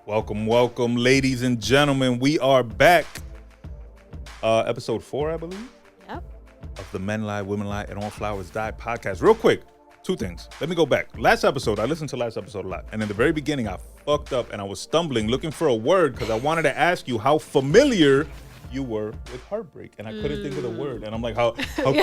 Welcome, ladies and gentlemen. We are back. Episode 4, I believe, Yep. of the Men Lie, Women Lie, and All Flowers Die podcast. Real quick, two things. Let me go back. Last episode, I listened to last episode a lot. And in the very beginning, I fucked up and I was stumbling, looking for a word because I wanted to ask you how familiar you were with heartbreak. And I couldn't think of the word. And I'm like, how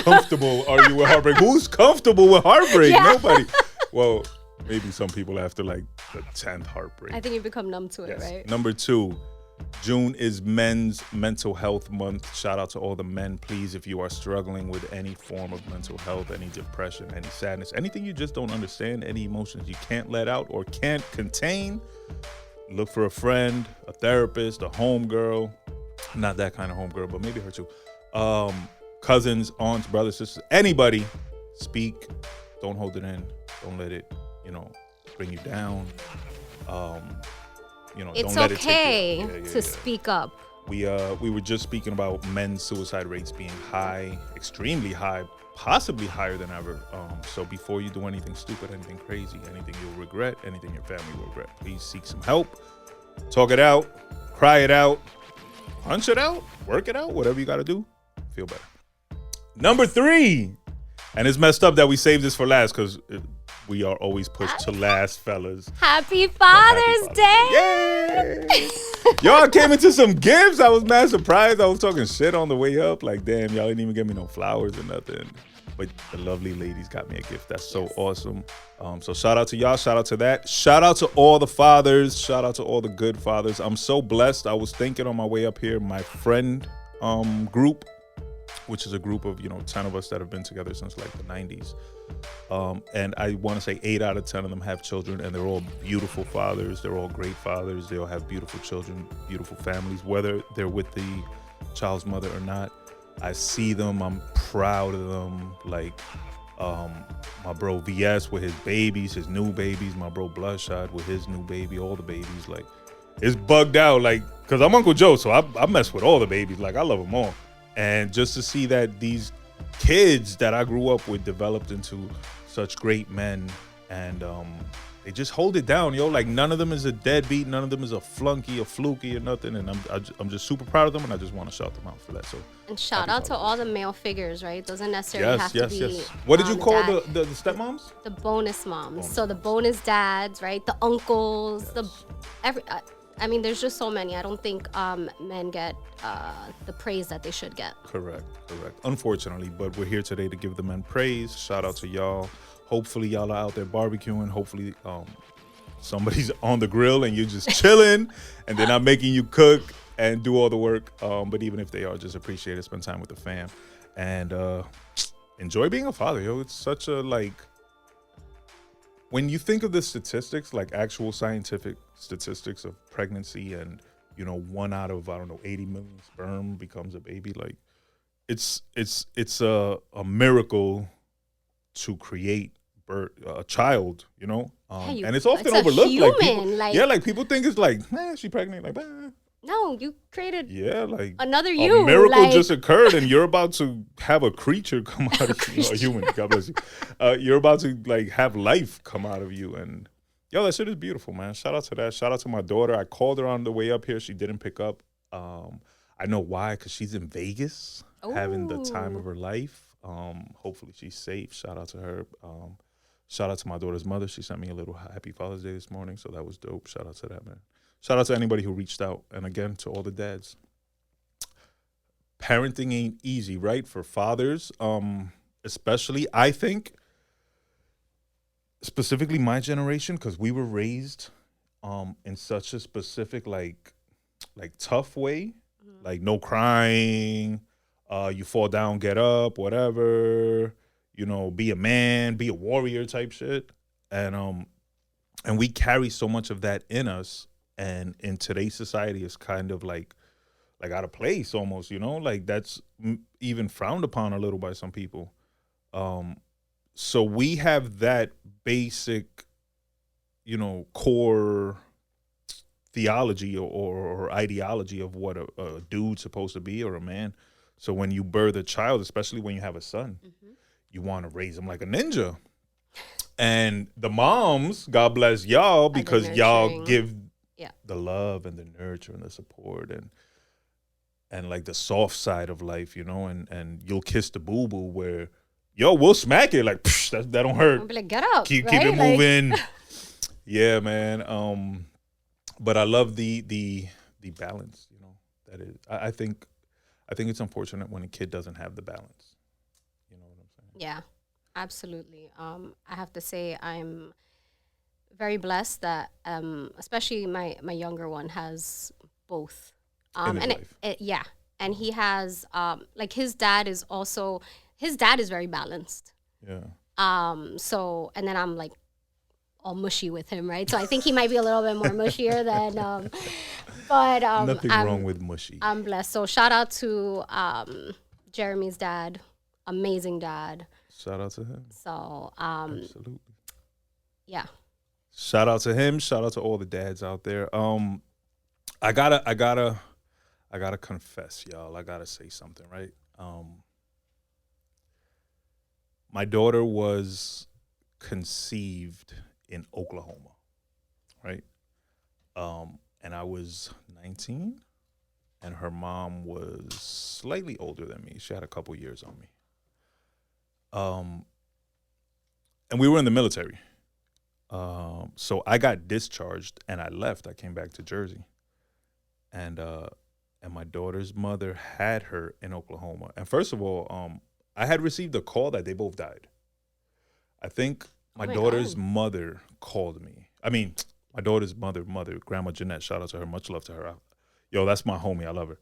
comfortable are you with heartbreak? Who's comfortable with heartbreak? Yeah. Nobody. Well, maybe some people after like the 10th heartbreak. I think you become numb to it, Yes. right? Number 2, June is Men's Mental Health Month. Shout out to all the men. Please, if you are struggling with any form of mental health, any depression, any sadness, anything you just don't understand, any emotions you can't let out or can't contain, look for a friend, a therapist, a homegirl. Not that kind of homegirl, but maybe her too. Cousins, aunts, brothers, sisters, anybody. Speak. Don't hold it in. Don't let it, bring you down. It's don't let it okay take to speak up. We were just speaking about men's suicide rates being high, extremely high, possibly higher than ever. So before you do anything stupid, anything crazy, anything you'll regret, anything your family will regret, please seek some help. Talk it out, cry it out, punch it out, work it out, whatever you got to do, feel better. Number 3, and it's messed up that we saved this for last because we are always pushed to last, fellas. Happy Father's Day! Yay! Y'all came into some gifts. I was mad surprised. I was talking shit on the way up. Like, damn, y'all didn't even give me no flowers or nothing. But the lovely ladies got me a gift. That's so awesome. So shout out to y'all. Shout out to that. Shout out to all the fathers. Shout out to all the good fathers. I'm so blessed. I was thinking on my way up here, my friend group, which is a group of 10 of us that have been together since like the 90s. And I want to say 8 out of 10 of them have children, and they're all beautiful fathers. They're all great fathers. They all have beautiful children, beautiful families, whether they're with the child's mother or not. I see them. I'm proud of them. Like my bro VS with his babies, his new babies. My bro Bloodshot with his new baby, all the babies. Like, it's bugged out. Like, because I'm Uncle Joe, so I mess with all the babies. Like, I love them all. And just to see that these kids that I grew up with developed into such great men, and they just hold it down, Like, none of them is a deadbeat, none of them is a flunky, a fluky, or nothing. And I'm just super proud of them, and I just want to shout them out for that. So, And shout out to all the male figures, right? Doesn't necessarily have to be. Yes. What did you call dad. the stepmoms? The bonus moms. So the bonus dads, right? The uncles. I mean, there's just so many. I don't think men get the praise that they should get. Correct. Unfortunately, but we're here today to give the men praise. Shout out to y'all. Hopefully y'all are out there barbecuing. Hopefully somebody's on the grill and you're just chilling and they're not making you cook and do all the work. But even if they are, just appreciate it. Spend time with the fam. And enjoy being a father, yo. It's such a, like, when you think of the statistics, like actual scientific statistics of pregnancy and, 1 out of, 80 million sperm becomes a baby, like, it's a miracle to create a child, and it's often overlooked. Like people think it's like, she pregnant, like, No, you created like another you. A miracle just occurred, and you're about to have a creature come out of you, a human. God bless you. You're about to like have life come out of you, and that shit is beautiful, man. Shout out to that. Shout out to my daughter. I called her on the way up here. She didn't pick up. I know why, because she's in Vegas having the time of her life. Hopefully she's safe. Shout out to her. Shout out to my daughter's mother. She sent me a little happy Father's Day this morning, so that was dope. Shout out to that, man. Shout out to anybody who reached out. And again, to all the dads. Parenting ain't easy, right? For fathers, especially, I think, specifically my generation, because we were raised in such a specific, like tough way. Mm-hmm. Like, no crying, you fall down, get up, whatever, be a man, be a warrior type shit. And we carry so much of that in us. And in today's society, it's kind of like out of place almost, like that's even frowned upon a little by some people. So we have that basic, core theology or ideology of what a dude's supposed to be, or a man. So when you birth a child, especially when you have a son, you want to raise him like a ninja. And the moms, God bless y'all, because y'all give the love and the nurture and the support and like the soft side of life, you know, and you'll kiss the boo boo where, yo, we'll smack it like that don't hurt. I'll be like, get up, Keep right? it moving. Yeah, man. But I love the balance, you know. That is, I think it's unfortunate when a kid doesn't have the balance. You know what I'm saying? Yeah, absolutely. I have to say I'm very blessed that especially my younger one has both. In his And life. yeah, and he has like his dad is very balanced. Yeah. So and then I'm like all mushy with him, right? So I think he might be a little bit more mushier than but Nothing wrong with mushy. I'm blessed. So shout out to Jeremy's dad, amazing dad. Shout out to him. So Absolutely. yeah. Shout out to him. Shout out to all the dads out there. I gotta confess, y'all. I gotta say something, right? My daughter was conceived in Oklahoma, right? And I was 19, and her mom was slightly older than me. She had a couple years on me. And we were in the military. So I got discharged and I left. I came back to Jersey. And my daughter's mother had her in Oklahoma. And first of all, I had received a call that they both died. I think my daughter's mother called me. I mean, my daughter's mother, Grandma Jeanette, shout out to her, much love to her. Yo, that's my homie, I love her.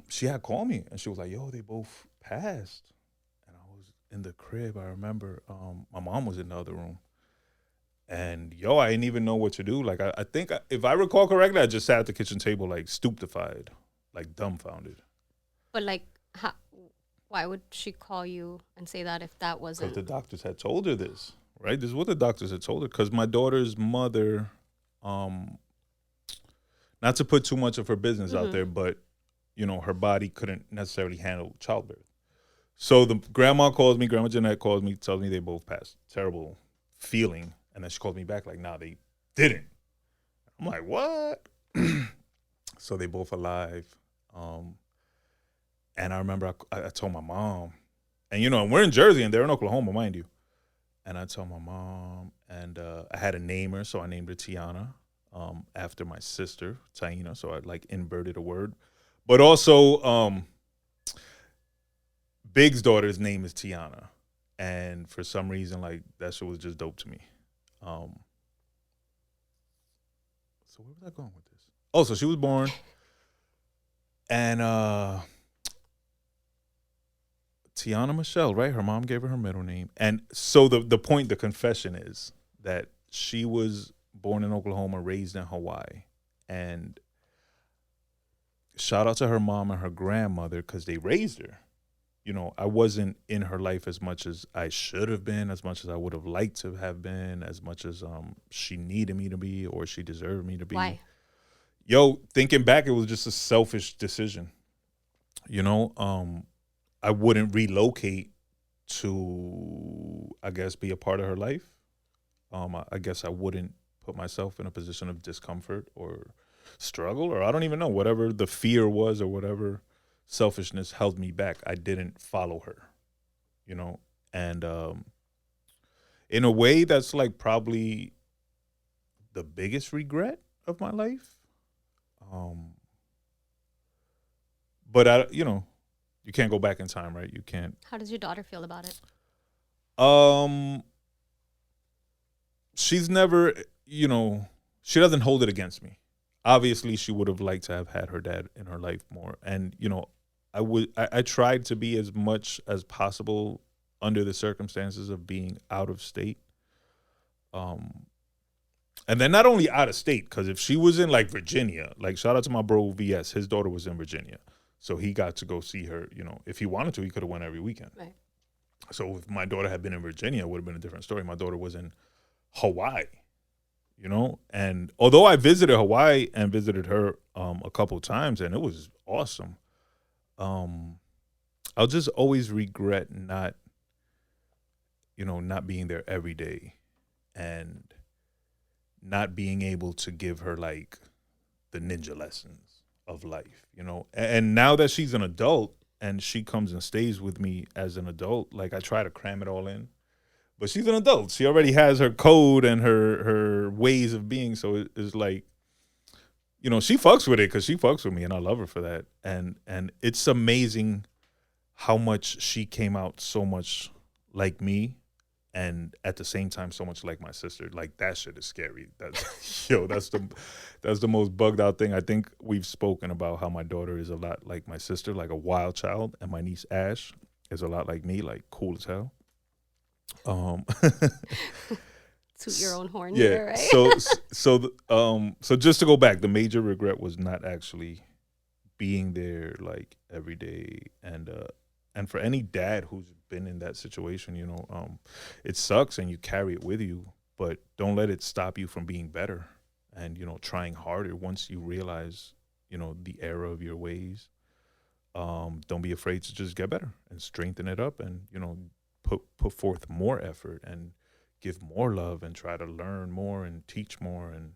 She had called me and she was like, yo, they both passed. And I was in the crib, I remember my mom was in the other room. And yo, I didn't even know what to do. Like, I think, if I recall correctly, I just sat at the kitchen table, like, stupefied, like, dumbfounded. But, like, why would she call you and say that if that wasn't? Because the doctors had told her this, right? This is what the doctors had told her. Because my daughter's mother, not to put too much of her business out there, but, you know, her body couldn't necessarily handle childbirth. So the Grandma Jeanette calls me, tells me they both passed. Terrible feeling. And then she called me back like, nah, they didn't. I'm like, what? So they both alive. And I remember I told my mom, and you know, we're in Jersey and they're in Oklahoma, mind you. And I told my mom, and I had to name her, so I named her Tiana, after my sister, Taina. So I like inverted a word. But also, Big's daughter's name is Tiana. And for some reason, like, that shit was just dope to me. So where was I going with this? Oh, so she was born, and Tiana Michelle, right? Her mom gave her middle name. And so the point, the confession is that she was born in Oklahoma, raised in Hawaii. And shout out to her mom and her grandmother because they raised her. You know, I wasn't in her life as much as I should have been, as much as I would have liked to have been, as much as she needed me to be or she deserved me to be. Why? Yo, thinking back, it was just a selfish decision. You know, I wouldn't relocate to, I guess, be a part of her life. I guess I wouldn't put myself in a position of discomfort or struggle, or I don't even know, whatever the fear was or whatever selfishness held me back. I didn't follow her, you know? And in a way, that's like probably the biggest regret of my life. But you know, you can't go back in time, right? You can't. How does your daughter feel about it? She's never, you know, she doesn't hold it against me. Obviously, she would have liked to have had her dad in her life more. And, you know, I tried to be as much as possible under the circumstances of being out of state. And then not only out of state, because if she was in like Virginia, like shout out to my bro VS, his daughter was in Virginia. So he got to go see her, you know, if he wanted to, he could have went every weekend. Right. So if my daughter had been in Virginia, it would have been a different story. My daughter was in Hawaii, you know, and although I visited Hawaii and visited her a couple times, and it was awesome, I'll just always regret not, you know, not being there every day and not being able to give her like the ninja lessons of life, you know. And now that she's an adult and she comes and stays with me as an adult, like I try to cram it all in. But she's an adult. She already has her code and her ways of being. So it's like, you know, she fucks with it because she fucks with me, and I love her for that. And it's amazing how much she came out so much like me, and at the same time so much like my sister. Like that shit is scary. That's the most bugged out thing. I think we've spoken about how my daughter is a lot like my sister, like a wild child, and my niece Ash is a lot like me, like cool as hell. Toot your own horn, yeah. here, right? So just to go back, the major regret was not actually being there like every day, and for any dad who's been in that situation, you know, it sucks and you carry it with you, but don't let it stop you from being better and, you know, trying harder once you realize, you know, the error of your ways. Don't be afraid to just get better and strengthen it up, and, you know, put forth more effort and give more love and try to learn more and teach more, and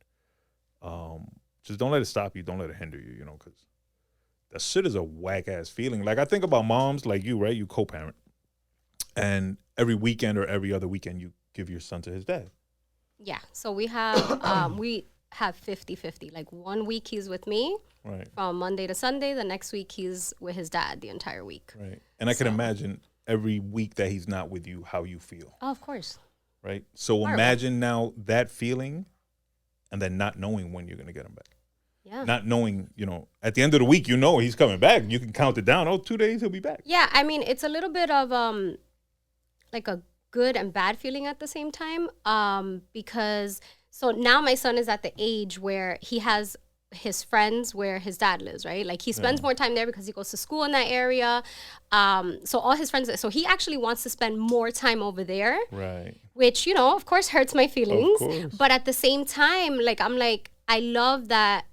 just don't let it stop you. Don't let it hinder you, you know, because that shit is a whack ass feeling. Like I think about moms like you, right? You co-parent, and every weekend or every other weekend you give your son to his dad. Yeah. So we have 50-50. Like 1 week he's with me, right, from Monday to Sunday. The next week he's with his dad the entire week. Right. And I can imagine every week that he's not with you, how you feel. Oh, of course. Right. So imagine now that feeling, and then not knowing when you're going to get him back. Yeah. Not knowing, you know, at the end of the week, you know, he's coming back. You can count it down. Oh, 2 days, he'll be back. Yeah. I mean, it's a little bit of like a good and bad feeling at the same time. Because so now my son is at the age where he has his friends where his dad lives, right? Like he spends more time there because he goes to school in that area. So all his friends, so he actually wants to spend more time over there. Right. Which, you know, of course hurts my feelings. But at the same time, like, I'm like, I love that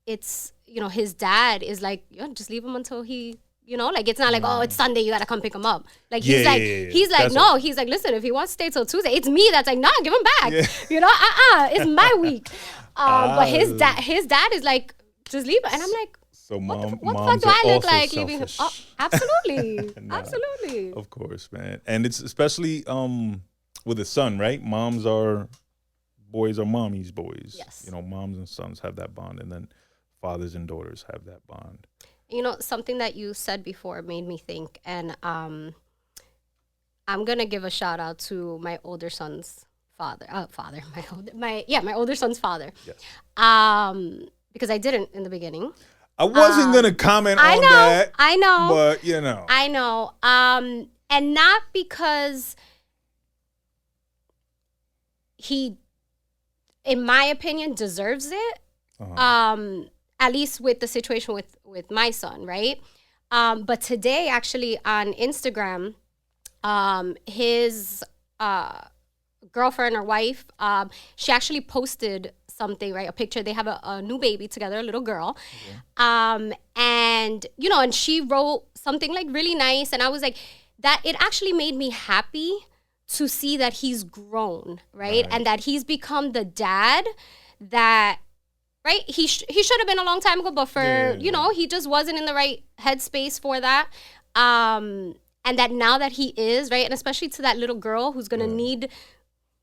it's, you know, his dad is like, yeah, just leave him until he, you know, like, it's not like, oh, it's Sunday, you got to come pick him up. Like, he's he's like, no, he's like, listen, if he wants to stay till Tuesday, it's me that's like, nah, give him back. Yeah. You know, it's my week. But his dad is like, just leave it. And I'm like, so what the fuck do I look like leaving him? Oh, absolutely. No, absolutely. Of course, man. And it's especially with a son, right? Boys are mommy's boys. Yes. You know, moms and sons have that bond, and then fathers and daughters have that bond. You know, something that you said before made me think, and I'm gonna give a shout out to my older son's father. My older son's father. Yes. Because I didn't in the beginning. I wasn't gonna comment on that. I know. But you know. I know. And not because he, in my opinion, deserves it. At least with the situation with my son, right? But today, actually, on Instagram, his girlfriend or wife, she actually posted something, right? A picture. They have a new baby together, a little girl. And, you know, and she wrote something like really nice. And I was like, that it actually made me happy to see that he's grown, right? And that he's become the dad that, right? He should have been a long time ago, but for, you know, he just wasn't in the right headspace for that. And that now that he is, right? And especially to that little girl who's going to need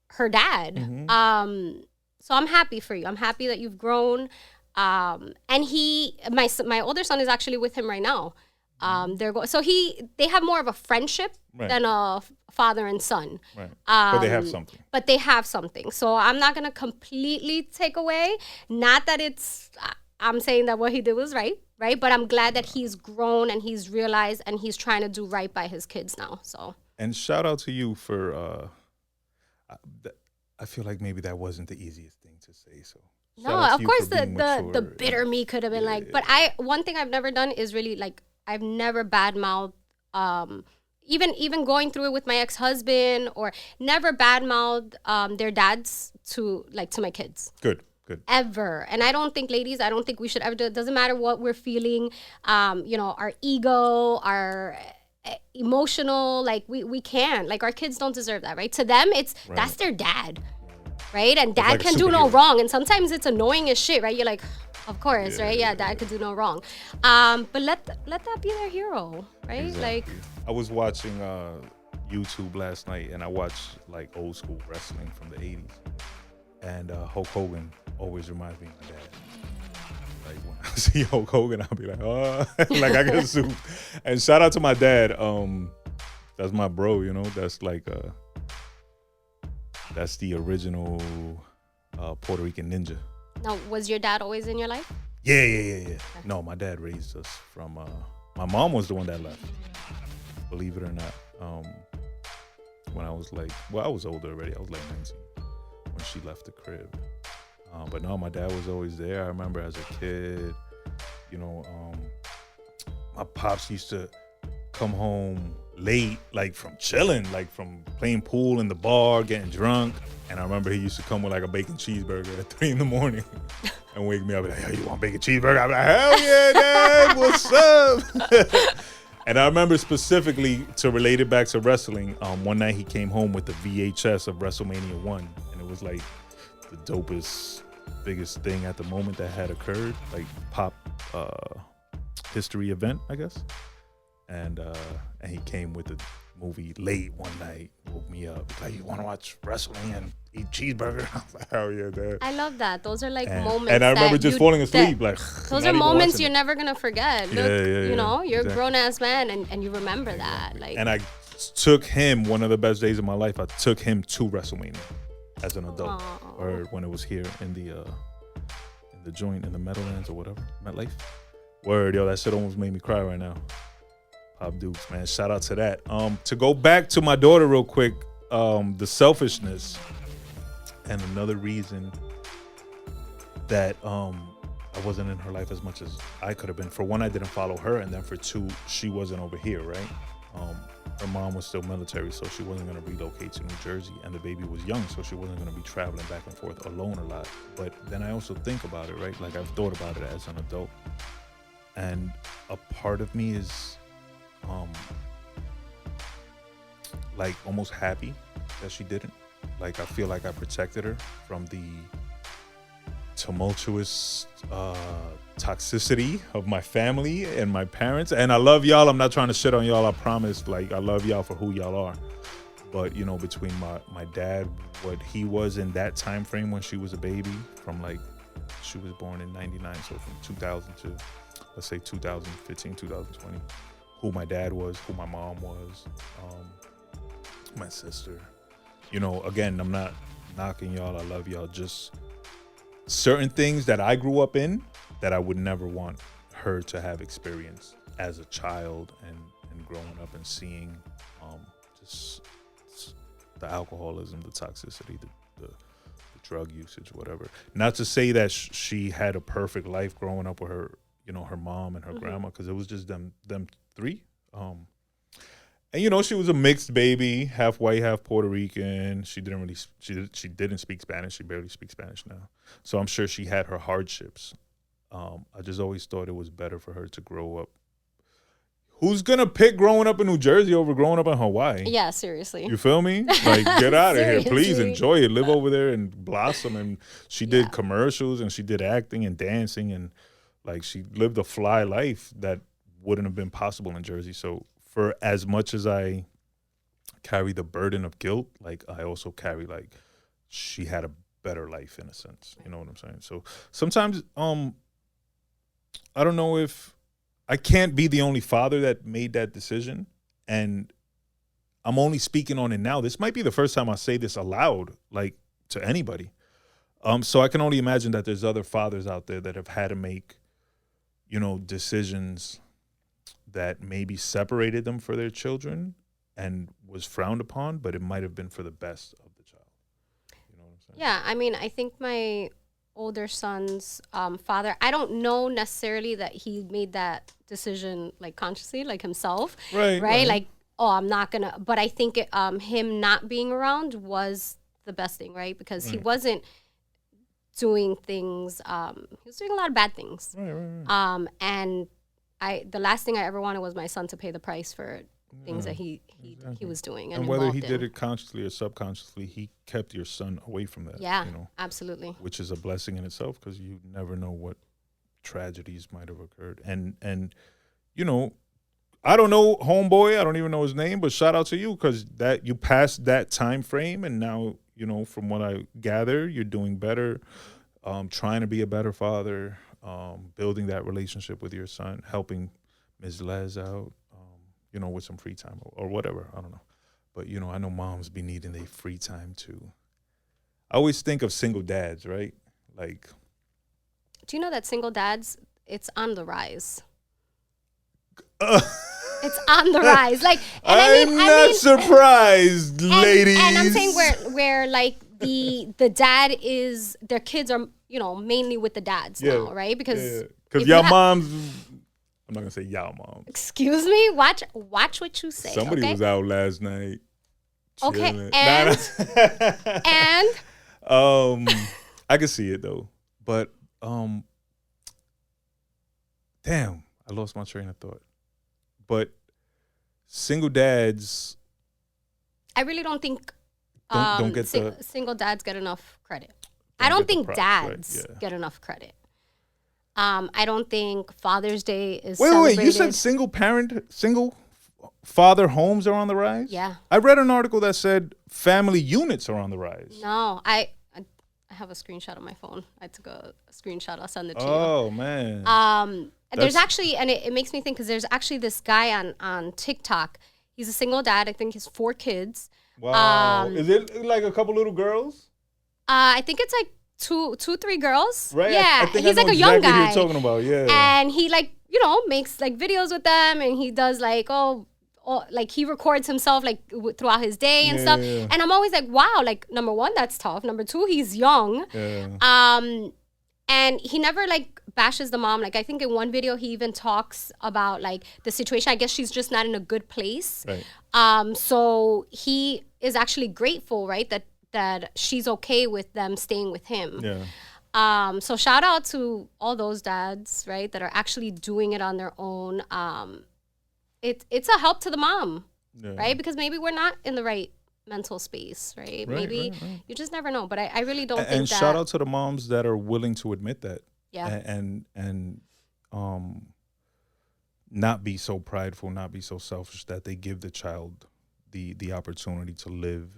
her dad. So I'm happy for you. I'm happy that you've grown. And my older son is actually with him right now. They have more of a friendship than a father and son. Right. But they have something. So I'm not going to completely take away. Not that I'm saying that what he did was right? But I'm glad that he's grown and he's realized and he's trying to do right by his kids now. So. And shout out to you for, I feel like maybe that wasn't the easiest thing to say. So. No, of course the bitter me could have been but one thing I've never done is really like, I've never badmouthed, even going through it with my ex-husband, or never badmouthed their dads to my kids. Good. Ever. And I don't think, ladies, we should ever do it. Doesn't matter what we're feeling, our ego, our emotional, like we can't. Like, our kids don't deserve that, right? To them, that's their dad. right? And dad like a can do no superhero. wrong. And sometimes it's annoying as shit, right? You're like, of course, right? Yeah, dad could do no wrong. But let that be their hero, right? Exactly. I was watching YouTube last night, and I watched like old school wrestling from the 80s. And Hulk Hogan always reminds me of my dad. Like when I see Hulk Hogan, I'll be like, oh, like I get soup. And shout out to my dad. That's my bro, you know. That's like that's the original Puerto Rican ninja. Now, was your dad always in your life? Yeah. No, my dad raised us from. My mom was the one that left. Believe it or not. When I was like, well, I was older already. I was like 19 when she left the crib. But no, my dad was always there. I remember as a kid, you know, my pops used to come home late, like from chilling, like from playing pool in the bar, getting drunk. And I remember he used to come with like a bacon cheeseburger at 3 a.m. and wake me up and like, hey, you want bacon cheeseburger? I'm like, hell yeah, Dad, what's up? And I remember specifically, to relate it back to wrestling, one night he came home with the VHS of WrestleMania 1. And it was like the dopest, biggest thing at the moment that had occurred, like pop history event, I guess. And he came with the movie late one night, woke me up, like, you want to watch wrestling and eat cheeseburger? I was like, hell yeah, Dad. I love that. Those are like moments. And I remember just falling asleep. Like, those are moments you're never gonna forget. Look, yeah, you know, you're exactly. a grown ass man, and you remember that. Like, and I took him, one of the best days of my life, I took him to WrestleMania as an adult, or when it was here in the joint in the Meadowlands or whatever, MetLife. Word, yo, that shit almost made me cry right now. Pop Dukes, man, shout out to that. To go back to my daughter real quick, the selfishness, and another reason that I wasn't in her life as much as I could have been. For one, I didn't follow her, and then for two, she wasn't over here, right? Her mom was still military, so she wasn't going to relocate to New Jersey, and the baby was young, so she wasn't going to be traveling back and forth alone a lot. But then I also think about it, right? Like, I've thought about it as an adult, and a part of me is like almost happy that she didn't. Like, I feel like I protected her from the tumultuous toxicity of my family and my parents. And I love y'all. I'm not trying to shit on y'all. I promise. Like, I love y'all for who y'all are. But, you know, between my dad, what he was in that time frame when she was a baby, from like, she was born in 99, so from 2000 to, let's say, 2015, 2020, who my dad was, who my mom was, my sister. You know, again, I'm not knocking y'all. I love y'all. Just certain things that I grew up in that I would never want her to have experienced as a child, and growing up and seeing just the alcoholism, the toxicity, the drug usage, whatever. Not to say that she had a perfect life growing up with her, you know, her mom and her grandma, because it was just them three. And you know, she was a mixed baby, half white, half Puerto Rican. She didn't speak Spanish. She barely speaks Spanish now. So I'm sure she had her hardships. I just always thought it was better for her to grow up. Who's gonna pick growing up in New Jersey over growing up in Hawaii? yeah, seriously. You feel me? Like, get out of here, please. Seriously. Enjoy it. Live over there and blossom. And she did commercials, and she did acting and dancing, and like, she lived a fly life that wouldn't have been possible in Jersey. So for as much as I carry the burden of guilt, like, I also carry, like, she had a better life in a sense. You know what I'm saying? So sometimes I don't know if I can't be the only father that made that decision, and I'm only speaking on it now. This might be the first time I say this aloud, like, to anybody. So I can only imagine that there's other fathers out there that have had to make, you know, decisions that maybe separated them for their children and was frowned upon, but it might have been for the best of the child. You know what I'm saying? Yeah, I mean, I think my older son's father, I don't know necessarily that he made that decision, like, consciously, like, himself. Right? Like, oh, I'm not gonna, but I think him not being around was the best thing, right? Because he wasn't doing things, he was doing a lot of bad things. Right. And the last thing I ever wanted was my son to pay the price for things that he was doing. And whether he involved did in. it consciously or subconsciously, he kept your son away from that. Yeah, You know, absolutely. which is a blessing in itself because you never know what tragedies might have occurred. And you know, I don't know homeboy, I don't even know his name, but shout out to you because that you passed that time frame, and now you know from what I gather, you're doing better, trying to be a better father, building that relationship with your son, helping Ms. Les out, you know, with some free time or whatever. I don't know, but you know, I know moms be needing their free time too. I always think of single dads, right? Like, Do you know that single dads, it's on the rise? It's on the rise. Like, and I'm not surprised, ladies. And I'm saying where like the dad is, their kids are, you know, mainly with the dads now, right? Because y'all moms, I'm not gonna say y'all moms. Excuse me, watch what you say. Somebody okay? was out last night. Okay, chilling. and I can see it though, but damn, I lost my train of thought. But single dads, I really don't think don't get single dads get enough credit. I don't think dads get enough credit. I don't think Father's Day is celebrated. Wait, you said single father homes are on the rise? Yeah. I read an article that said family units are on the rise. No, I have a screenshot on my phone. I took a screenshot. I'll send it to you. Oh, man. There's actually, and it makes me think, because there's actually this guy on TikTok. He's a single dad. I think he has 4 kids. Wow. Is it like a couple little girls? I think it's like 3 girls. Right. Yeah. I think he's I know like a young exactly guy. who you're talking about. Yeah. And he like, you know, makes like videos with them, and he does like, like he records himself like throughout his day and stuff. Yeah. And I'm always like, wow, like number 1, that's tough. Number 2, he's young. Yeah. And he never like bashes the mom. Like I think in one video he even talks about like the situation. I guess she's just not in a good place. Right. So he is actually grateful, right, that she's okay with them staying with him. Yeah. So shout out to all those dads, right, that are actually doing it on their own. It's a help to the mom, right? Because maybe we're not in the right mental space, right? Maybe you just never know. But I really don't think that. And shout out to the moms that are willing to admit that. Yeah. And not be so prideful, not be so selfish that they give the child the opportunity to live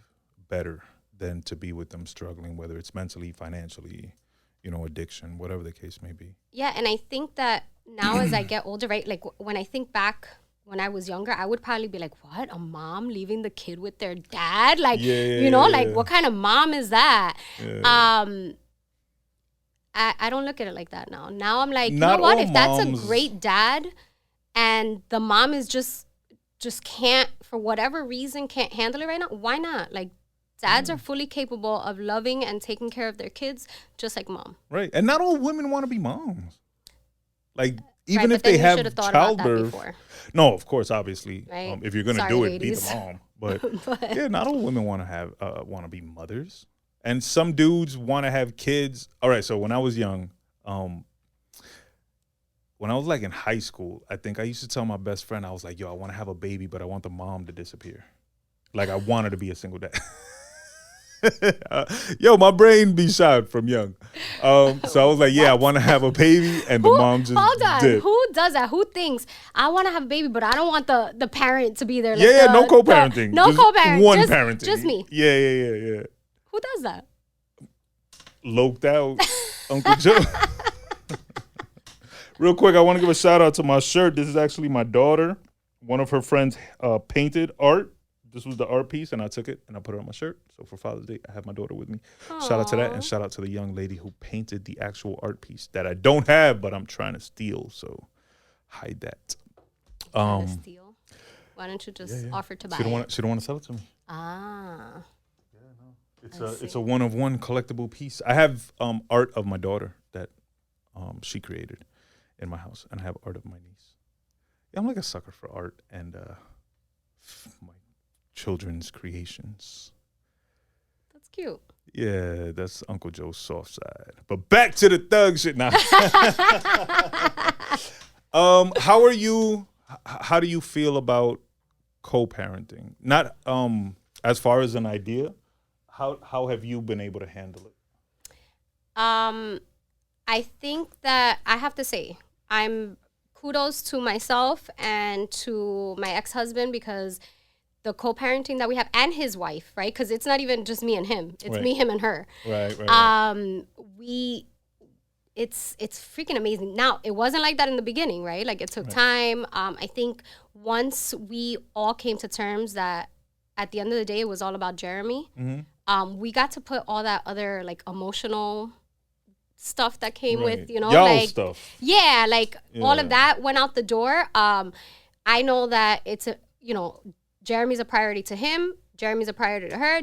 better than to be with them struggling, whether it's mentally, financially, you know, addiction, whatever the case may be. Yeah, and I think that now as I get older, right, like when I think back when I was younger, I would probably be like, what, a mom leaving the kid with their dad? Like, like what kind of mom is that? Yeah. I don't look at it like that now. Now I'm like, Not you know what, all if that's moms... a great dad and the mom is just can't, for whatever reason, can't handle it right now, why not? Like, dads are fully capable of loving and taking care of their kids just like mom. Right. And not all women want to be moms. Like, even if then they you have should thought about that childbirth. before. No, of course, obviously. Right. If you're going to Sorry, do it, ladies. be the mom. But yeah, not all women want to be mothers. And some dudes want to have kids. All right, so when I was young, when I was like in high school, I think I used to tell my best friend, I was like, yo, I want to have a baby, but I want the mom to disappear. Like, I wanted to be a single dad. Yo, my brain be shot from young. So I was like, yeah, I want to have a baby, and the mom just hold on. did. Who does that? Who thinks I want to have a baby, but I don't want the parent to be there? Like No co-parenting. No co-parenting. One parenting. Just me. Yeah. Who does that? Loped out, Uncle Joe. Real quick, I want to give a shout out to my shirt. This is actually my daughter. One of her friends painted art. This was the art piece, and I took it and I put it on my shirt. So for Father's Day, I have my daughter with me. Aww. Shout out to that, and shout out to the young lady who painted the actual art piece that I don't have, but I'm trying to steal. So hide that. Steal? Why don't you just offer to buy it? She don't want to sell it to me. Ah. Yeah, no. It's a one-of-one collectible piece. I have art of my daughter that she created in my house, and I have art of my niece. Yeah, I'm like a sucker for art and my children's creations. That's cute. Yeah, that's Uncle Joe's soft side. But back to the thug shit now. How are you? How do you feel about co-parenting? Not as far as an idea. How have you been able to handle it? I think that I have to say, I'm kudos to myself and to my ex-husband, because the co-parenting that we have, and his wife, right? Because it's not even just me and him; it's Right. me, him, and her. Right. It's freaking amazing. Now, it wasn't like that in the beginning, right? Like, it took time. I think once we all came to terms that at the end of the day, it was all about Jeremy. We got to put all that other like emotional stuff that came with, Y'all like stuff. Yeah, like all of that went out the door. I know that it's Jeremy's a priority to him. Jeremy's a priority to her.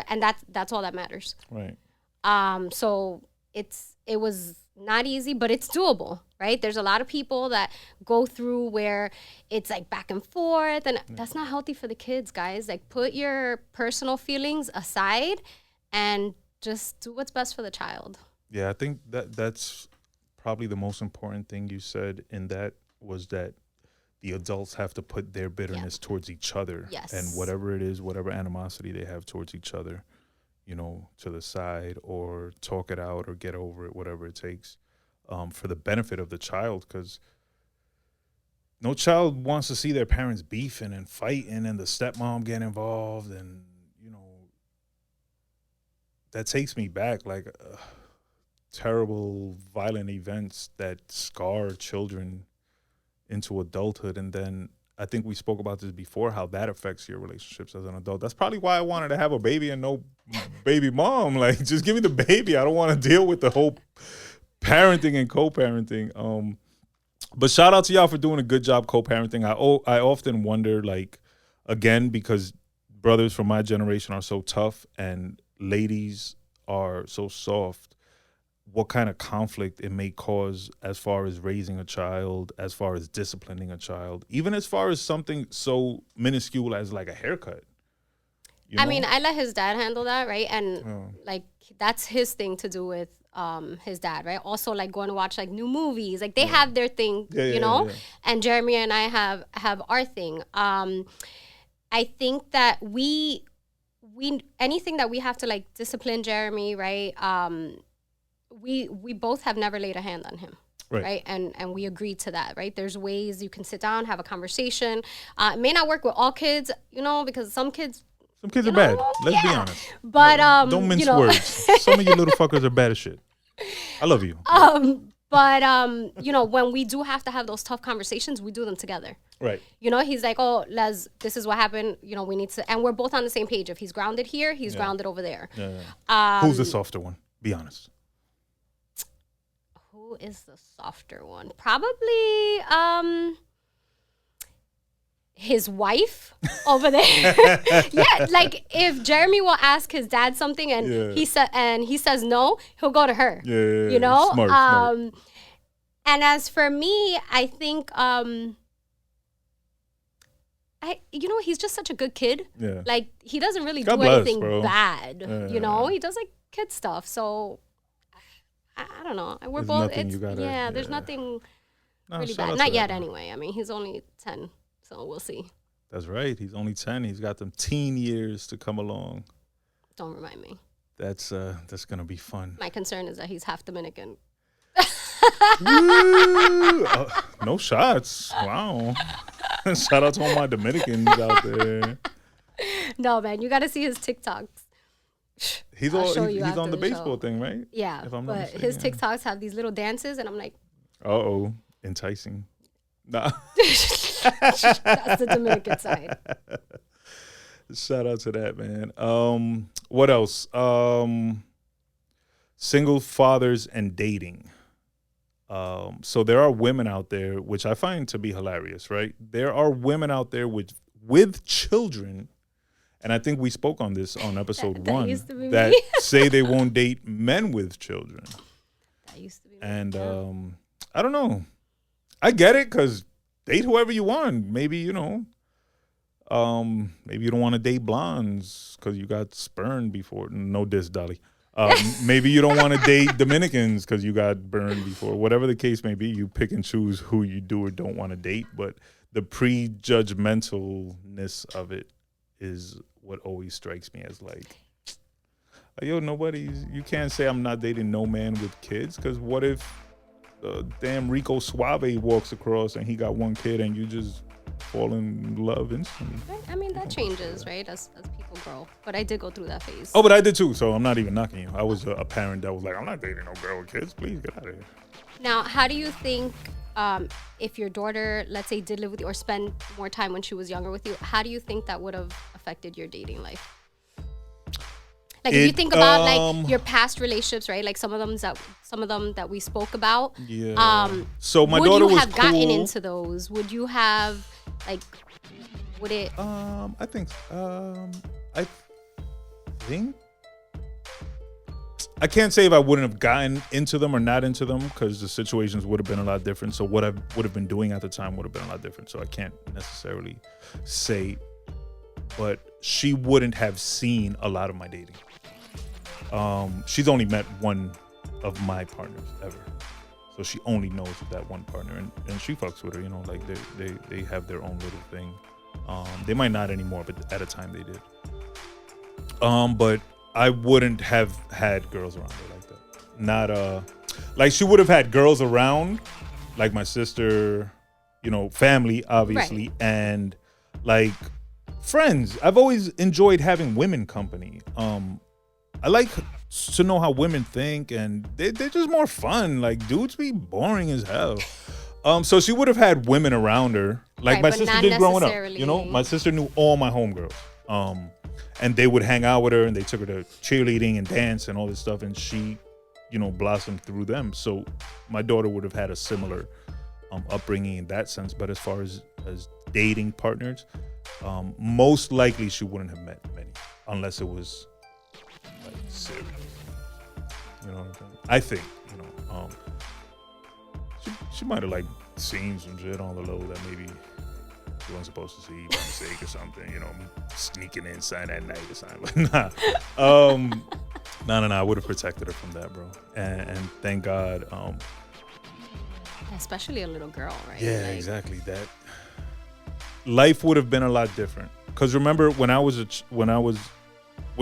And that's all that matters. Right. So it was not easy, but it's doable, right? There's a lot of people that go through where it's like back and forth, and that's not healthy for the kids, guys. Like, put your personal feelings aside and just do what's best for the child. Yeah, I think that's probably the most important thing you said in that was that the adults have to put their bitterness towards each other. Yes. And whatever it is, whatever animosity they have towards each other, to the side, or talk it out or get over it, whatever it takes, for the benefit of the child. Because no child wants to see their parents beefing and fighting and the stepmom get involved. And, that takes me back, like terrible, violent events that scar children into adulthood. And then I think we spoke about this before, how that affects your relationships as an adult. That's probably why I wanted to have a baby and no baby mom. Like, just give me the baby. I don't want to deal with the whole parenting and co-parenting. But shout out to y'all for doing a good job co-parenting. I often wonder, like, again, because brothers from my generation are so tough and ladies are so soft, what kind of conflict it may cause as far as raising a child, as far as disciplining a child, even as far as something so minuscule as like a haircut. I mean, I let his dad handle that, right? And like, that's his thing to do with his dad, right? Also, like, going to watch like new movies, like they have their thing, and Jeremy and I have our thing. I think that we anything that we have to like discipline Jeremy, right? We both have never laid a hand on him. Right. And we agreed to that, right? There's ways you can sit down, have a conversation. It may not work with all kids, because some kids are bad. Let's be honest. But don't mince words. Some of you little fuckers are bad as shit. I love you. But when we do have to have those tough conversations, we do them together. Right. He's like, oh, Les, this is what happened. We need to, and we're both on the same page. If he's grounded here, he's grounded over there. Yeah. Who's the softer one? Be honest. Who is the softer one? Probably his wife over there. Yeah, like if Jeremy will ask his dad something and he says no, he'll go to her. Yeah. Smart. And as for me, I think he's just such a good kid. Yeah. Like, he doesn't really God do bless, anything bro. bad. He does like kid stuff. So I don't know. We're There's both. nothing you gotta- There's nothing really shout bad. out Not to yet, that. anyway. I mean, he's only 10, so we'll see. That's right. He's only 10. He's got them teen years to come along. Don't remind me. That's gonna be fun. My concern is that he's half Dominican. Woo! No shots. Wow. Shout out to all my Dominicans out there. No, man, you got to see his TikToks. He's on the baseball thing, right? Yeah, If I'm not but mistaken, his TikToks have these little dances, and I'm like, enticing. Nah. that's the Dominican side. Shout out to that, man. What else? Single fathers and dating. So there are women out there, which I find to be hilarious, right? There are women out there with children, and I think we spoke on this on episode that 1, used to be that me. say they won't date men with children. That used to be me. And I don't know. I get it, because date whoever you want. Maybe, maybe you don't want to date blondes because you got spurned before. No diss, Dolly. Maybe you don't want to date Dominicans because you got burned before. Whatever the case may be, you pick and choose who you do or don't want to date. But the prejudgmentalness of it is what always strikes me as like, yo, you can't say I'm not dating no man with kids, because what if damn Rico Suave walks across and he got one kid and you just fall in love instantly? I mean, that changes, right, as people grow. But I did go through that phase. Oh, but I did too, so I'm not even knocking you. I was a parent that was like, I'm not dating no girl with kids. Please get out of here. Now, how do you think if your daughter, let's say, did live with you or spend more time when she was younger with you, how do you think that would have affected your dating life? Like, if you think about like your past relationships, right? Like some of them that we spoke about. Yeah. So my daughter was cool. Would you have gotten into those? Would you have like? Would it? I think. I think. I can't say if I wouldn't have gotten into them or not into them, because the situations would have been a lot different. So what I would have been doing at the time would have been a lot different. So I can't necessarily say, but she wouldn't have seen a lot of my dating. She's only met one of my partners ever. So she only knows that one partner, and she fucks with her, you know, like they have their own little thing. They might not anymore, but at a time they did. But I wouldn't have had girls around her like that. Not like she would have had girls around, like my sister, you know, family obviously, right. And like friends. I've always enjoyed having women company. I like to know how women think, and they're just more fun. Like dudes be boring as hell. So she would have had women around her, like right, my sister did growing up. You know, my sister knew all my homegirls. And they would hang out with her, and they took her to cheerleading and dance and all this stuff, and she, you know, blossomed through them. So my daughter would have had a similar upbringing in that sense. But as far as dating partners, most likely she wouldn't have met many unless it was like serious. You know what I'm saying? I think, you know, she might have like seen some shit on the low that maybe she wasn't supposed to see by mistake or something, you know, me sneaking inside at night or something. But nah. No, I would have protected her from that, bro. And thank God. Especially a little girl, right? Yeah, like, exactly. That life would have been a lot different. Because remember, when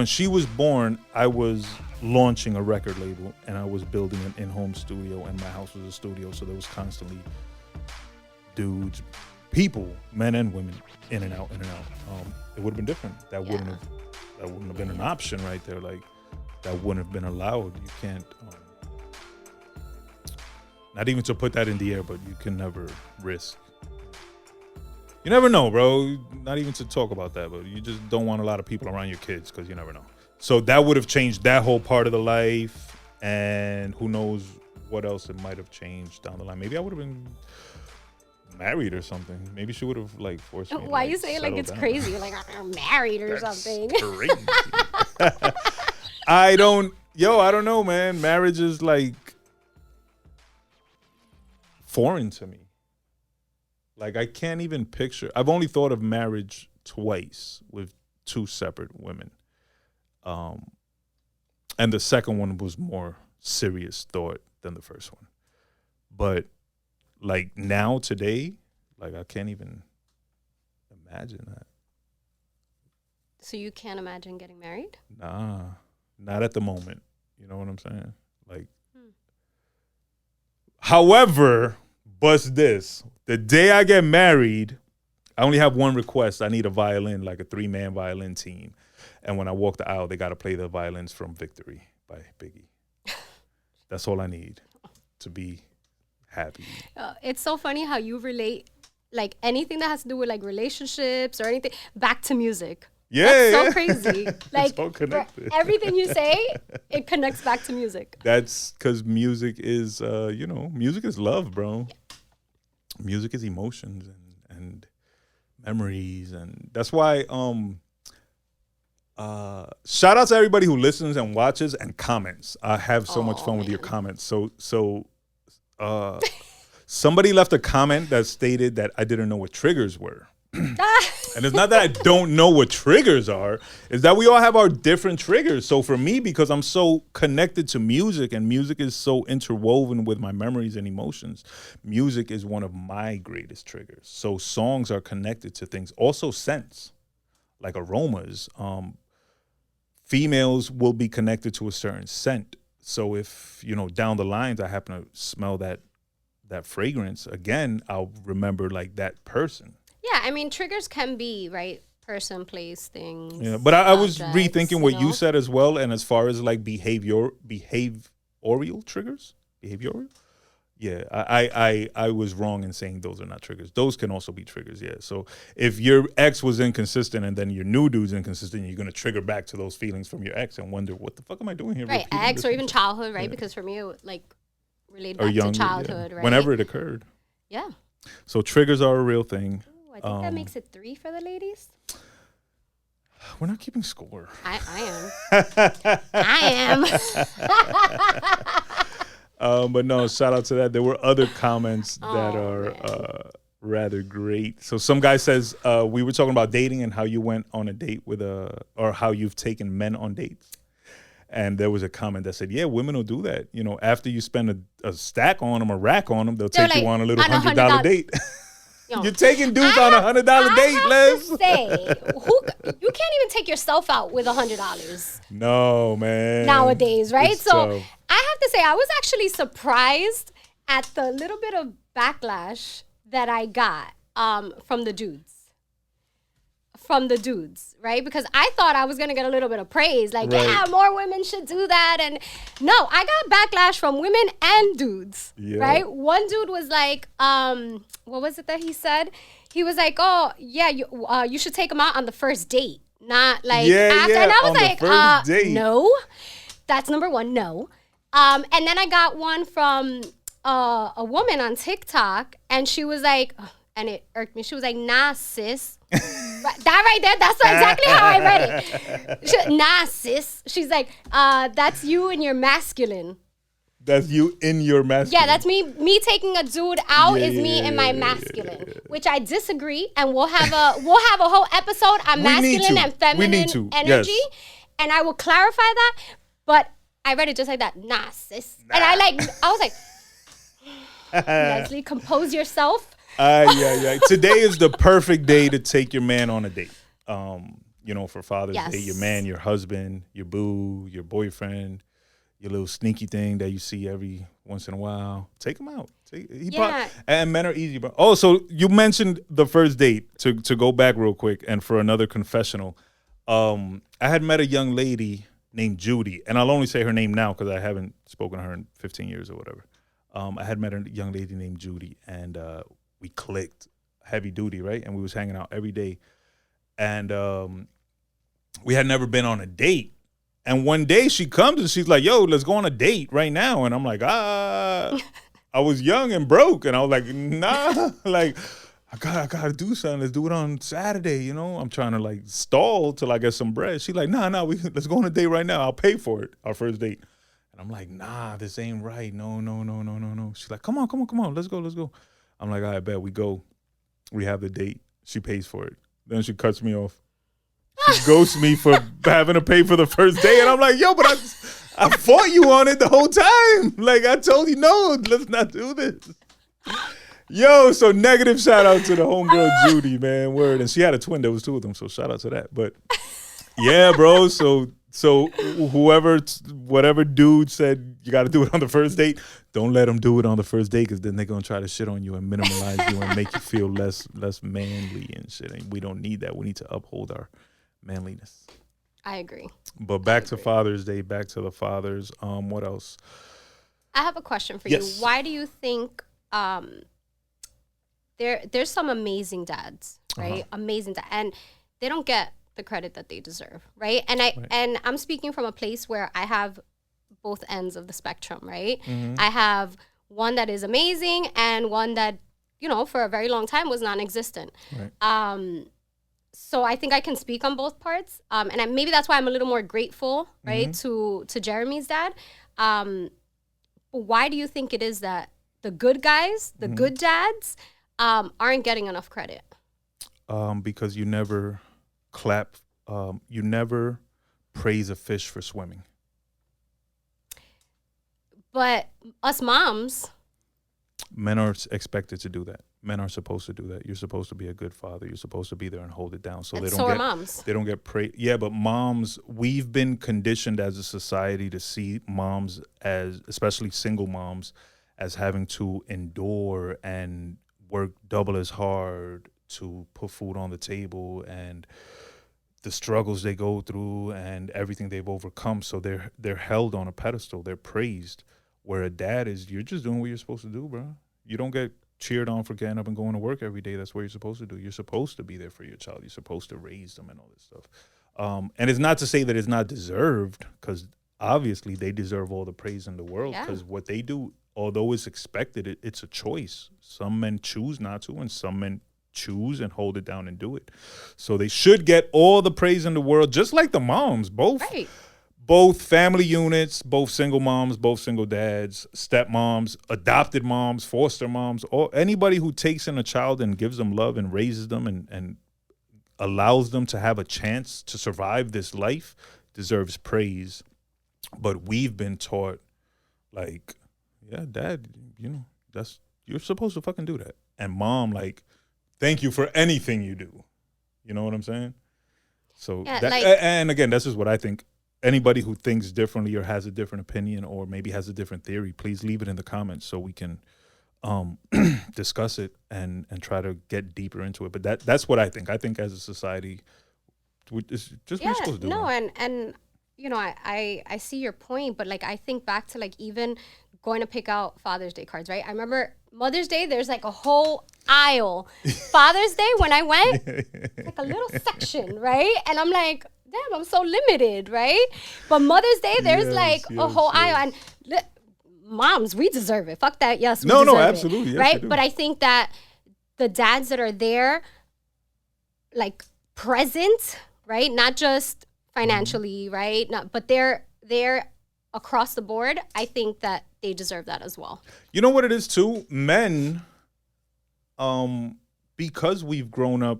she was born, I was launching a record label, and I was building an in-home studio, and my house was a studio, so there was constantly dudes, people, men and women, in and out. It would have been different. That wouldn't have been an option right there. Like that wouldn't have been allowed. You can't. Not even to put that in the air, but you can never risk. You never know, bro. Not even to talk about that, but you just don't want a lot of people around your kids because you never know. So that would have changed that whole part of the life, and who knows what else it might have changed down the line. Maybe I would have been married or something. Maybe she would have like forced me. Why to, you say it like it's down. Crazy? Like I'm married or That's something. Crazy. I don't know, man. Marriage is like foreign to me. Like I can't even picture. I've only thought of marriage twice with two separate women. And the second one was more serious thought than the first one. But like now, today, like I can't even imagine that. So you can't imagine getting married? Nah, not at the moment. You know what I'm saying? Like, However, bust this. The day I get married, I only have one request. I need a violin, like a 3-man violin team. And when I walk the aisle, they got to play the violins from Victory by Biggie. That's all I need to be happy. It's so funny how you relate like anything that has to do with like relationships or anything back to music. Yeah, that's so crazy. Like so connected. Everything you say, it connects back to music. That's because music is, music is love, bro. Yeah. Music is emotions and memories, and that's why. Shout out to everybody who listens and watches and comments. I have so much fun with your comments. So, somebody left a comment that stated that I didn't know what triggers were. And it's not that I don't know what triggers are, it's that we all have our different triggers. So for me, because I'm so connected to music and music is so interwoven with my memories and emotions, music is one of my greatest triggers. So songs are connected to things. Also scents, like aromas. Females will be connected to a certain scent. So if, down the lines, I happen to smell that fragrance, again, I'll remember like that person. Yeah, I mean, triggers can be, right, person, place, things. Yeah, but I was objects, rethinking what you said as well, and as far as like behavioral triggers, behavioral. Yeah, I was wrong in saying those are not triggers. Those can also be triggers, yeah. So if your ex was inconsistent and then your new dude's inconsistent, you're going to trigger back to those feelings from your ex and wonder, what the fuck am I doing here? Right, ex or even childhood, right? Yeah. Because for me, it related back to childhood, right? Whenever it occurred. Yeah. So triggers are a real thing. I think that makes it 3 for the ladies. We're not keeping score. I am. I am. But no, shout out to that. There were other comments that are rather great. So some guy says, we were talking about dating and how you went on a date or how you've taken men on dates. And there was a comment that said, yeah, women will do that. After you spend a stack on them, a rack on them, they'll take you on a little $100 date. You're taking dudes on $100 date, Les. Say, you can't even take yourself out with $100. No, man. Nowadays, right? It's so tough. I have to say, I was actually surprised at the little bit of backlash that I got from the dudes. Right? Because I thought I was going to get a little bit of praise. Like, right. Yeah, more women should do that. And no, I got backlash from women and dudes, right? One dude was like, what was it that he said? He was like, oh, yeah, you should take him out on the first date, not like after. And I was like, no, that's number one, no. And then I got one from a woman on TikTok, and she was like, and it irked me. She was like, nah, sis. That right there, that's exactly how I read it. Nah, sis. She's like, that's you and your masculine. That's you in your masculine. Yeah, that's me. Me taking a dude out is me in my masculine, which I disagree. And we'll have a whole episode on masculine and feminine energy, and I will clarify that. But I read it just like that. Nah, sis. Nah. And I was like, Leslie, compose yourself. Yeah. Today is the perfect day to take your man on a date. For Father's Day, your man, your husband, your boo, your boyfriend, your little sneaky thing that you see every once in a while. Take him out. And men are easy, bro. Oh, so you mentioned the first date. To go back real quick and for another confessional, I had met a young lady named Judy, and I'll only say her name now because I haven't spoken to her in 15 years or whatever. I had met a young lady named Judy, and we clicked heavy duty, right? And we was hanging out every day. And we had never been on a date. And one day she comes and she's like, yo, let's go on a date right now. And I'm like, I was young and broke. And I was like, nah, like, I gotta do something. Let's do it on Saturday, I'm trying to like stall till I get some bread. She's like, nah, let's go on a date right now. I'll pay for it, our first date. And I'm like, nah, this ain't right. No. She's like, come on, let's go. I'm like, all right, bet, we go. We have the date. She pays for it. Then she cuts me off. She ghosts me for having to pay for the first day. And I'm like, yo, but I fought you on it the whole time. Like, I told you, no, let's not do this. Yo, so negative shout out to the homegirl Judy, man. Word. And she had a twin. There was 2 of them, so shout out to that. But yeah, bro, so whatever dude said you got to do it on the first date, don't let them do it on the first date, because then they're going to try to shit on you and minimalize you and make you feel less manly and shit. And we don't need that. We need to uphold our manliness. I agree. But back to Father's Day, back to the fathers. What else? I have a question for you. Why do you think there's some amazing dads, right? Amazing dads. And they don't get the credit that they deserve, right? And I'm speaking from a place where I have both ends of the spectrum, right? Mm-hmm. I have one that is amazing and one that, for a very long time was non-existent. Right. So I think I can speak on both parts. And maybe that's why I'm a little more grateful, right, to Jeremy's dad. But why do you think it is that the good guys, the good dads, aren't getting enough credit? because you never you never praise a fish for swimming. But us moms, Men are expected to do that. Men are supposed to do that. You're supposed to be a good father. You're supposed to be there and hold it down. So and they so don't are get moms. they don't get praise. Yeah, but moms, we've been conditioned as a society to see moms as, especially single moms, as having to endure and work double as hard to put food on the table, and the struggles they go through and everything they've overcome. So they're held on a pedestal. They're praised. Where a dad is, you're just doing what you're supposed to do, bro. You don't get cheered on for getting up and going to work every day. That's what you're supposed to do. You're supposed to be there for your child. You're supposed to raise them and all this stuff. And it's not to say that it's not deserved, because obviously they deserve all the praise in the world, because what they do, although it's expected, it's a choice. Some men choose not to, and some men choose and hold it down and do it. So they should get all the praise in the world, just like the moms, both. Right. Both family units, both single moms, both single dads, stepmoms, adopted moms, foster moms, or anybody who takes in a child and gives them love and raises them and allows them to have a chance to survive this life deserves praise. But we've been taught, like, yeah, dad, you're supposed to fucking do that. And mom, like, thank you for anything you do. You know what I'm saying? So, and again, this is what I think. Anybody who thinks differently or has a different opinion or maybe has a different theory, please leave it in the comments so we can discuss it and try to get deeper into it. But that's what I think. I think as a society, it's just what we're supposed to do. No, and I see your point, but like I think back to like even going to pick out Father's Day cards, right? I remember Mother's Day, there's like a whole aisle. Father's Day, when I went, like a little section, right? And I'm like, damn, I'm so limited, right? But Mother's Day, there's a whole aisle. And moms, we deserve it. Fuck that. Yes, we deserve it. Absolutely. Yes, right? But I think that the dads that are there, like present, right? Not just financially, right? But they're across the board. I think that they deserve that as well. You know what it is too? Men, because we've grown up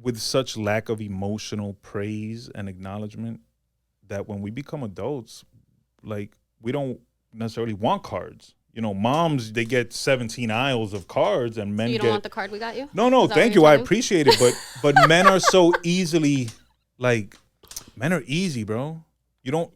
with such lack of emotional praise and acknowledgement, that when we become adults, like, we don't necessarily want cards. You know, moms, they get 17 aisles of cards, and men you don't want the card we got you? No, thank you. I appreciate it. But men are so easily, like, men are easy, bro. You don't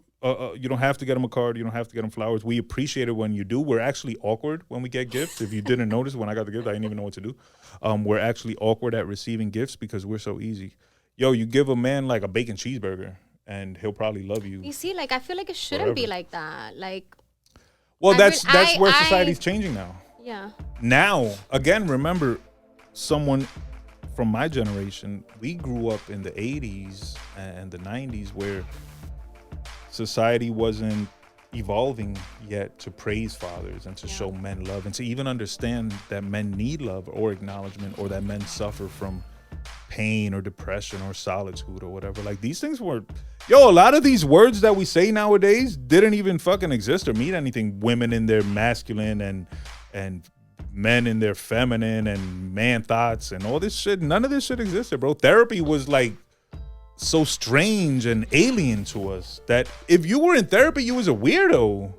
have to get them a card. You don't have to get them flowers. We appreciate it when you do. We're actually awkward when we get gifts. If you didn't notice, when I got the gift, I didn't even know what to do. We're actually awkward at receiving gifts because we're so easy. Yo, you give a man like a bacon cheeseburger and he'll probably love you. You see, like, I feel like it shouldn't be like that. Like, well, that's where society's changing now. Yeah. Now, again, remember, someone from my generation, we grew up in the 80s and the 90s where society wasn't evolving yet to praise fathers and to show men love and to even understand that men need love or acknowledgement, or that men suffer from pain or depression or solitude or whatever. Like, these things were, a lot of these words that we say nowadays didn't even fucking exist or mean anything. Women in their masculine and men in their feminine and man thoughts and all this shit. None of this shit existed, bro. Therapy was like so strange and alien to us that if you were in therapy, you was a weirdo.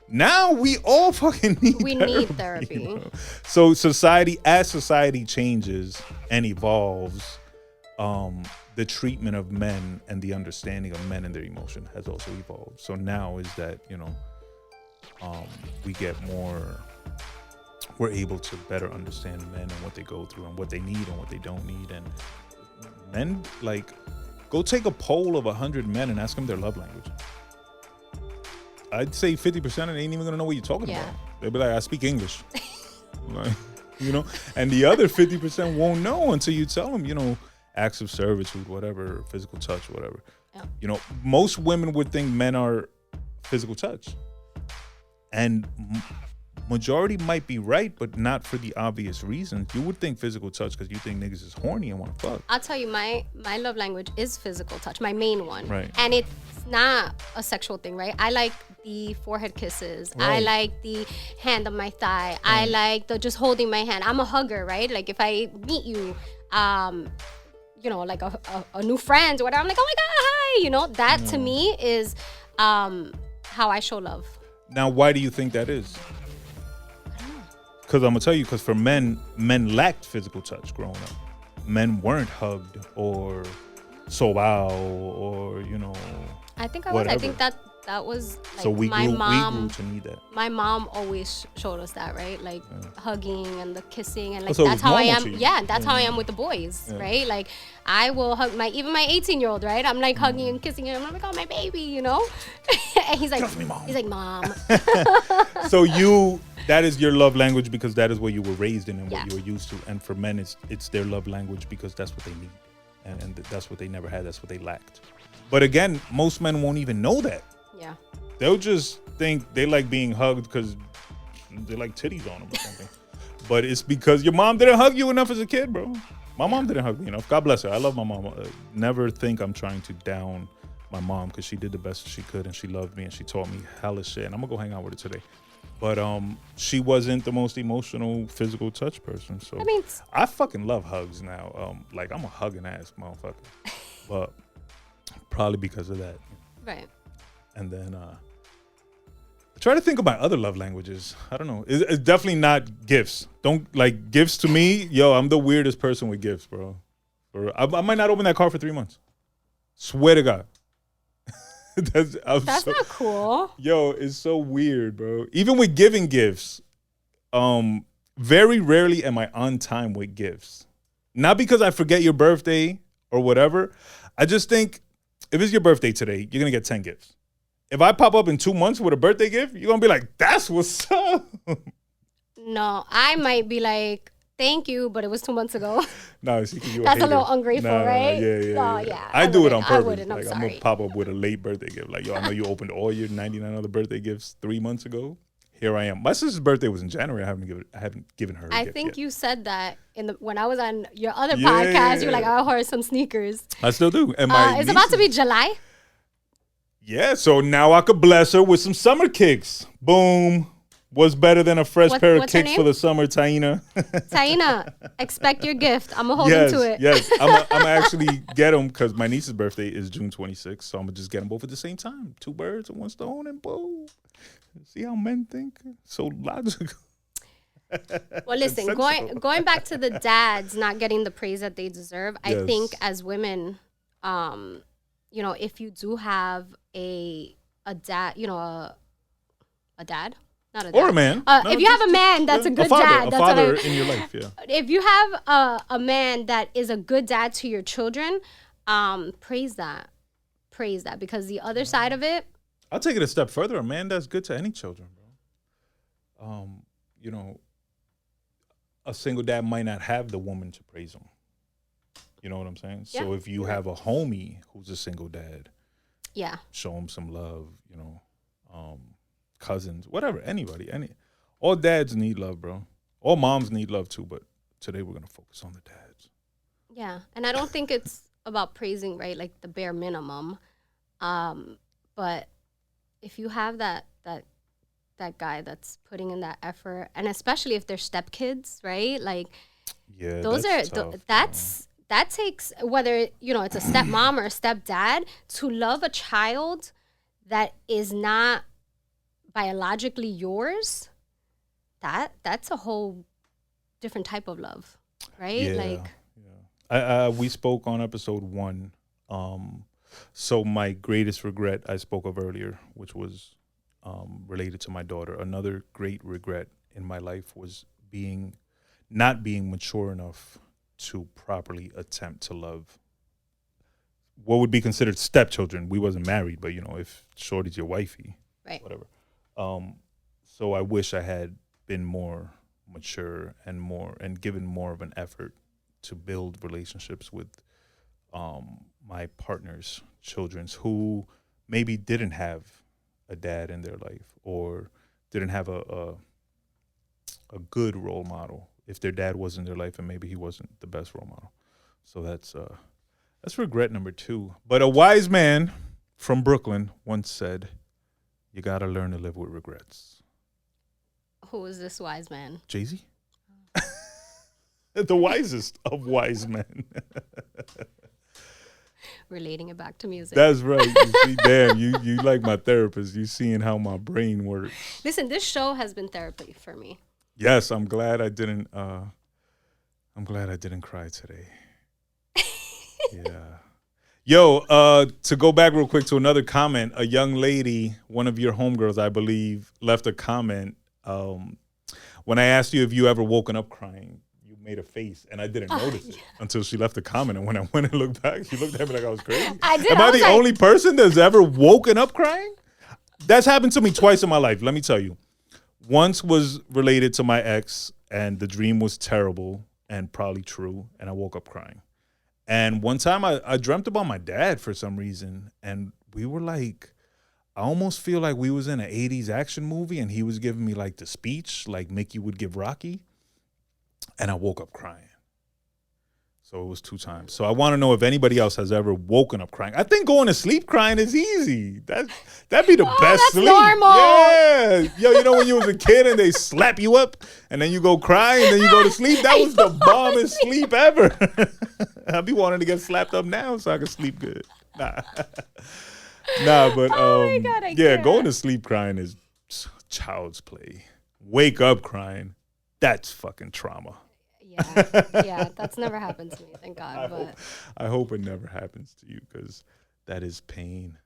Now we all fucking need therapy. You know? So as society changes and evolves, the treatment of men and the understanding of men and their emotion has also evolved. So now is that, we get more, we're able to better understand men and what they go through and what they need and what they don't need. And men, like, go take a poll of 100 men and ask them their love language. I'd say 50% of them ain't even gonna know what you're talking about. They'll be like, I speak English. Like, and the other 50% won't know until you tell them, acts of servitude, whatever, physical touch, whatever. Yeah. Most women would think men are physical touch. And majority might be right, but not for the obvious reasons. You would think physical touch because you think niggas is horny and want to fuck. I'll tell you, my love language is physical touch, my main one. Right. And it's not a sexual thing, right? I like the forehead kisses. Right. I like the hand on my thigh. I like the just holding my hand. I'm a hugger, right? Like if I meet you, you know, like a new friend or whatever, I'm like, oh my God, hi. You know, that to me is how I show love. Now, why do you think that is? Because I'm gonna tell you, because for men lacked physical touch growing up. Men weren't hugged or sobao or, you know, I think I whatever. was. I think that was like So we my grew mom. to need that. My mom always showed us that, right? Like hugging and the kissing, and like So it that's was how I normal am. to you. Yeah, that's how I am with the boys, right? Like I will hug even my 18-year-old, right? I'm like hugging and kissing him. I'm like, oh my baby, you know. And he's like, Trust me, Mom. He's like, Mom. So that is your love language because that is what you were raised in and what you were used to. And for men, it's their love language because that's what they need. And that's what they never had. That's what they lacked. But again, most men won't even know that. Yeah. They'll just think they like being hugged because they like titties on them or something. But it's because your mom didn't hug you enough as a kid, bro. My mom didn't hug me enough. God bless her. I love my mom. Never think I'm trying to down my mom because she did the best she could and she loved me and she taught me hella shit. And I'm going to go hang out with her today. But she wasn't the most emotional, physical touch person. So I fucking love hugs now. Like I'm a hugging ass motherfucker. But probably because of that. Right. And then try to think of my other love languages. I don't know. It's definitely not gifts. Don't like gifts to me. Yo, I'm the weirdest person with gifts, bro. I might not open that car for 3 months. Swear to God. That's not cool. Yo, it's so weird, bro. Even with giving gifts, very rarely am I on time with gifts. Not because I forget your birthday or whatever. I just think if it's your birthday today, you're gonna get 10 gifts. If I pop up in 2 months with a birthday gift, you're gonna be like, that's what's up. No, I might be like, thank you, but it was 2 months ago. No, see, you that's a little ungrateful, right? Yeah. I do it on purpose. I'm like sorry. I'm gonna pop up with a late birthday gift. Like, yo, I know you opened all your 99 other birthday gifts 3 months ago. Here I am. My sister's birthday was in January. I haven't given her a gift think yet. You said that when I was on your other podcast. You were like, I ordered some sneakers. I still do. And it's about to be July. Yeah, so now I could bless her with some summer kicks. Boom. What's better than a fresh pair of kicks for the summer, Taina? Taina, expect your gift. I'm going to hold you to it. Yes, I'm going to actually get them because my niece's birthday is June 26th. So I'm going to just get them both at the same time. 2 birds with 1 stone and boom. See how men think? So logical. Well, listen, going back to the dads not getting the praise that they deserve, I think as women, you know, if you do have a dad, you know, a dad, not a dad. Or a man. If you have a man that's a good dad. A father in your life, yeah. If you have a man that is a good dad to your children, praise that. Praise that. Because the other side of it. I'll take it a step further. A man that's good to any children, bro. You know, a single dad might not have the woman to praise him. You know what I'm saying? Yeah. So if you have a homie who's a single dad, show him some love, you know, cousins, whatever, anybody, all dads need love, bro. All moms need love too, but today we're going to focus on the dads. Yeah, and I don't think it's about praising, right, like the bare minimum, but if you have that guy that's putting in that effort, and especially if they're stepkids, right, like that takes, whether, you know, it's a stepmom or a stepdad, to love a child that is not biologically yours, that's a whole different type of love, right? We spoke on episode 1. So my greatest regret I spoke of earlier, which was related to my daughter. Another great regret in my life was not being mature enough to properly attempt to love what would be considered stepchildren. We wasn't married, but, you know, if Shorty's your wifey, right, whatever. So I wish I had been more mature and given more of an effort to build relationships with my partner's children who maybe didn't have a dad in their life or didn't have a a good role model if their dad was in their life and maybe he wasn't the best role model. So that's regret number 2. But a wise man from Brooklyn once said, "You got to learn to live with regrets." Who is this wise man? Jay-Z? The wisest of wise men. Relating it back to music. That's right. You see, damn, you like my therapist. You seeing how my brain works. Listen, this show has been therapy for me. Yes, I'm glad I didn't cry today. Yeah. Yo, to go back real quick to another comment, a young lady, one of your homegirls, I believe, left a comment. When I asked you if you ever woken up crying, you made a face, and I didn't notice it until she left a comment. And when I went and looked back, she looked at me like I was crazy. I did. Am I the only person that's ever woken up crying? That's happened to me twice in my life. Let me tell you. Once was related to my ex, and the dream was terrible and probably true, and I woke up crying. And one time I dreamt about my dad for some reason, and we were like, I almost feel like we was in an 80s action movie, and he was giving me like the speech like Mickey would give Rocky, and I woke up crying. So it was 2 times. So I want to know if anybody else has ever woken up crying. I think going to sleep crying is easy. That'd be the best that's sleep. Normal. Yeah. Yo, you know when you was a kid and they slap you up and then you go cry and then you go to sleep? That was the bombest sleep ever. I'd be wanting to get slapped up now so I can sleep good. Nah, but my God, I yeah, can't. going to sleep crying is child's play. Wake up crying, that's fucking trauma. Yeah, that's never happened to me, thank God. I hope it never happens to you because that is pain.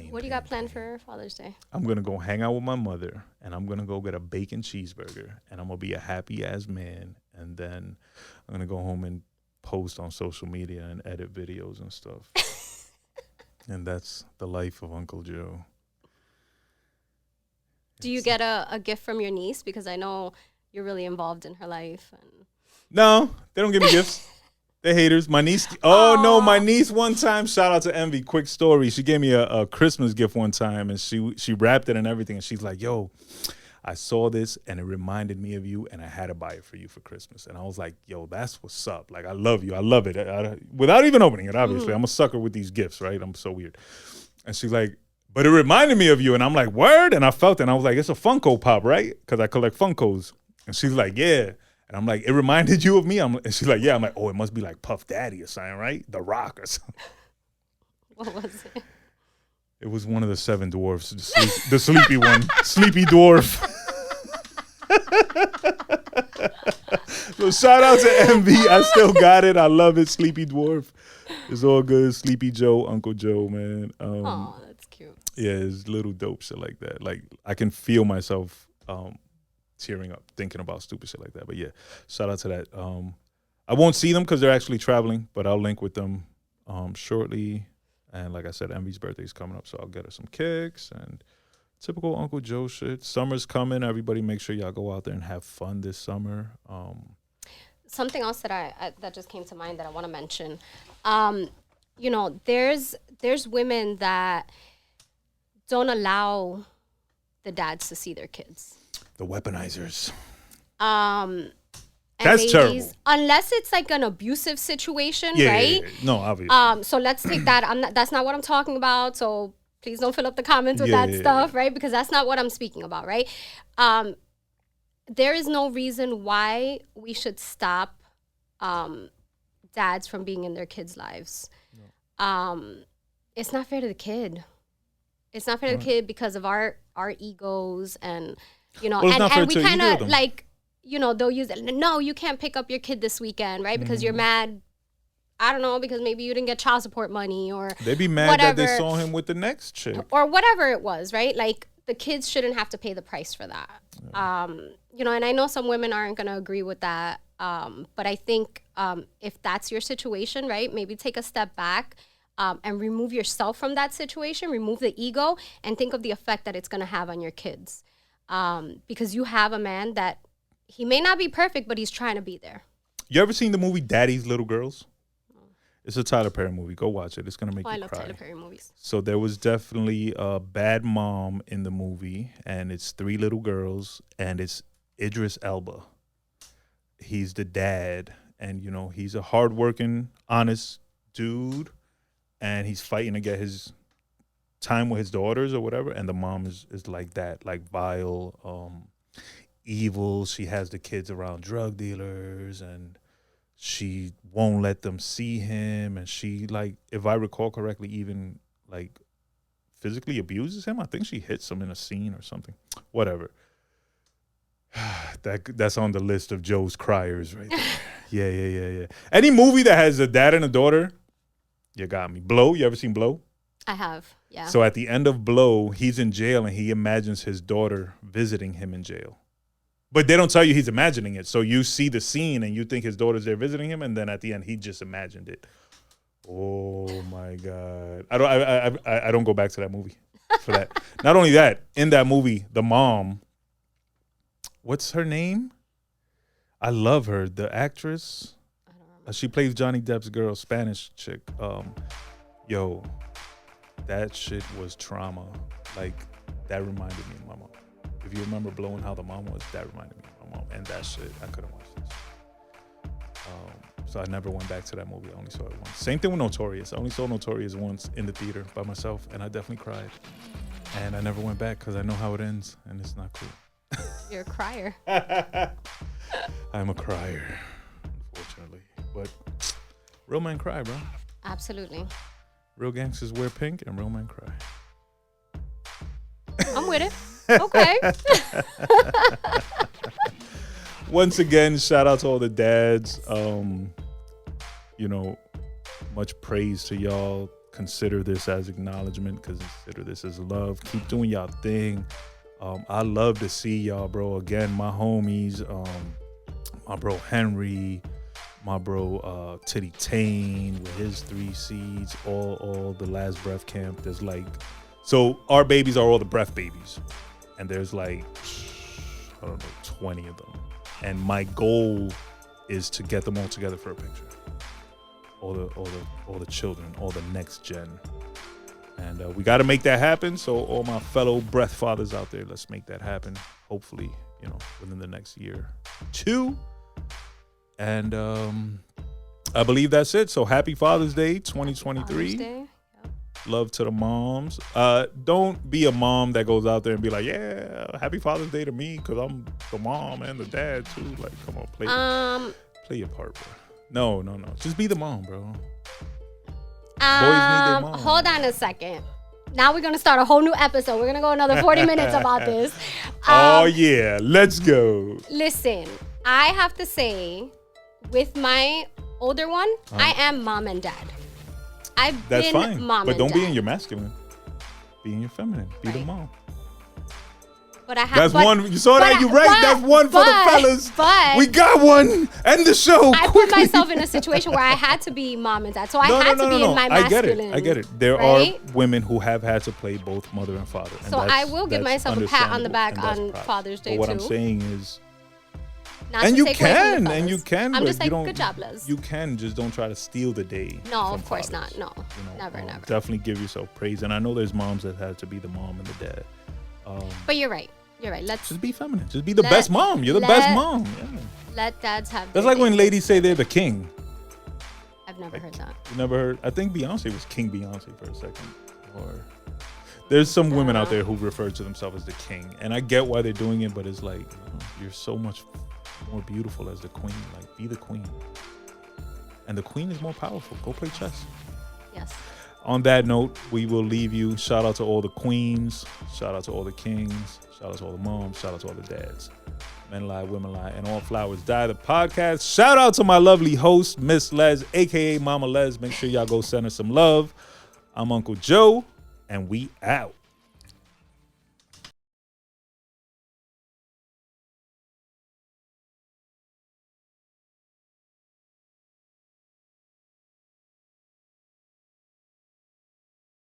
What do you got planned for Father's Day? I'm going to go hang out with my mother, and I'm going to go get a bacon cheeseburger, and I'm going to be a happy-ass man, and then I'm going to go home and post on social media and edit videos and stuff. And that's the life of Uncle Joe. Do you get a gift from your niece? Because I know you're really involved in her life. And No, they don't give me gifts. They're haters. My niece. Oh, no, my niece one time, shout out to Envy, quick story. She gave me a Christmas gift one time, and she wrapped it and everything. And she's like, yo, I saw this, and it reminded me of you, and I had to buy it for you for Christmas. And I was like, yo, that's what's up. Like, I love you. I love it. Without even opening it, obviously. I'm a sucker with these gifts, right? I'm so weird. And she's like, but it reminded me of you. And I'm like, word? And I felt it. And I was like, it's a Funko Pop, right? Because I collect Funkos. And she's like, yeah. And I'm like, it reminded you of me? And she's like, yeah. I'm like, oh, it must be like Puff Daddy or something, right? The Rock or something. what was it? It was one of the 7 dwarfs, the sleepy one. Sleepy dwarf. So shout out to MV. I still got it. I love it. Sleepy dwarf. It's all good. Sleepy Joe, Uncle Joe, man. Oh, that's cute. Yeah, it's little dope shit like that. Like, I can feel myself tearing up thinking about stupid shit like that. But yeah, shout out to that. I won't see them because they're actually traveling, but I'll link with them shortly. And like I said, Envy's birthday is coming up, so I'll get her some kicks and typical Uncle Joe shit. Summer's coming. Everybody make sure y'all go out there and have fun this summer. Something else that I that just came to mind that I want to mention. You know, there's women that don't allow the dads to see their kids. The weaponizers. And that's terrible. Unless it's like an abusive situation, yeah, right? Yeah. No, obviously. So let's take that. That's not what I'm talking about. So please don't fill up the comments with that stuff, right? Because that's not what I'm speaking about, right? There is no reason why we should stop dads from being in their kids' lives. No. It's not fair to the kid. It's not fair to the kid because of our egos and, you know, and we kind of like, you know, they'll use it. No, you can't pick up your kid this weekend, right? Because you're mad. I don't know, because maybe you didn't get child support money or they'd be mad whatever, that they saw him with the next chick. Or whatever it was, right? Like, the kids shouldn't have to pay the price for that. Yeah. You know, and I know some women aren't going to agree with that. But I think if that's your situation, right, maybe take a step back and remove yourself from that situation, remove the ego, and think of the effect that it's going to have on your kids. Because you have a man that he may not be perfect, but he's trying to be there. You ever seen the movie Daddy's Little Girls? It's a Tyler Perry movie. Go watch it. It's gonna make I you love cry. Tyler Perry movies. So there was definitely a bad mom in the movie, and it's 3 little girls, and it's Idris Elba. He's the dad, and he's a hardworking, honest dude, and he's fighting to get his time with his daughters or whatever, and the mom is like that, like vile, evil. She has the kids around drug dealers, and she won't let them see him, and she, like, if I recall correctly, even like physically abuses him. I think she hits him in a scene or something. Whatever. That's on the list of Joe's criers right there. Yeah. Any movie that has a dad and a daughter, you got me. Blow, you ever seen Blow? I have, yeah. So at the end of Blow, he's in jail and he imagines his daughter visiting him in jail. But they don't tell you he's imagining it. So you see the scene and you think his daughter's there visiting him, and then at the end he just imagined it. Oh my God. I don't go back to that movie for that. Not only that, in that movie, the mom, what's her name? I love her. The actress. I don't remember. She plays Johnny Depp's girl, Spanish chick. Yo, that shit was trauma. Like, that reminded me of my mom. If you remember Blowing How the Mom Was, that reminded me of my mom. And that shit, I couldn't watch this. So I never went back to that movie. I only saw it once. Same thing with Notorious. I only saw Notorious once in the theater by myself, and I definitely cried. And I never went back because I know how it ends, and it's not cool. You're a crier. I'm a crier, unfortunately. But real men cry, bro. Absolutely. Real gangsters wear pink, and real men cry. I'm with it. Okay. Once again, shout out to all the dads. Much praise to y'all. Consider this as acknowledgement, because consider this as love. Keep doing y'all thing. I love to see y'all, bro. Again, my homies, my bro Henry, my bro Titty Tane with his 3 seeds, all the Last Breath Camp. There's like, so our babies are all the breath babies, and there's like, I don't know, 20 of them. And my goal is to get them all together for a picture. All the children, all the next gen. And we got to make that happen. So all my fellow breath fathers out there, let's make that happen. Hopefully, within the next year, 2. And I believe that's it. So happy Father's Day 2023. Father's Day. Love to the moms. Don't be a mom that goes out there and be like, yeah, happy Father's Day to me because I'm the mom and the dad too. Like, come on, play your part, bro. No. Just be the mom, bro. Boys need their mom. Hold on a second. Now we're going to start a whole new episode. We're going to go another 40 minutes about this. Oh, yeah. Let's go. Listen, I have to say, with my older one, I am mom and dad. That's fine. Mom but and don't dad. be in your masculine. Be in your feminine. Be the mom. But I have. That's one. You saw that? You're right. That's one for the fellas. But we got one. End the show. I put myself in a situation where I had to be mom and dad. So I had to be in my masculine. I get it. There are women who have had to play both mother and father. And so I will give myself a pat on the back on Father's Day, but what too. I'm saying is, Not and to you take away from the can, and you fellas. can. I'm but just you like, don't, good job, Les. You can, just don't try to steal the day. No, from of course fathers. not. No, never. Definitely give yourself praise. And I know there's moms that had to be the mom and the dad. But you're right. Let's just be feminine. Just be the best mom. You're the best mom. Yeah. Let dads have. That's like when ladies say they're the king. I've never heard that. You never heard? I think Beyonce was King Beyonce for a second. Or there's some women out there who refer to themselves as the king, and I get why they're doing it, but it's like, you're so much more beautiful as the queen. Like, be the queen. And the queen is more powerful. Go play chess. Yes. On that note, we will leave you. Shout out to all the queens. Shout out to all the kings. Shout out to all the moms. Shout out to all the dads. Men lie, women lie, and all flowers die. The podcast. Shout out to my lovely host, Miss Les, a.k.a. Mama Les. Make sure y'all go send her some love. I'm Uncle Joe, and we out.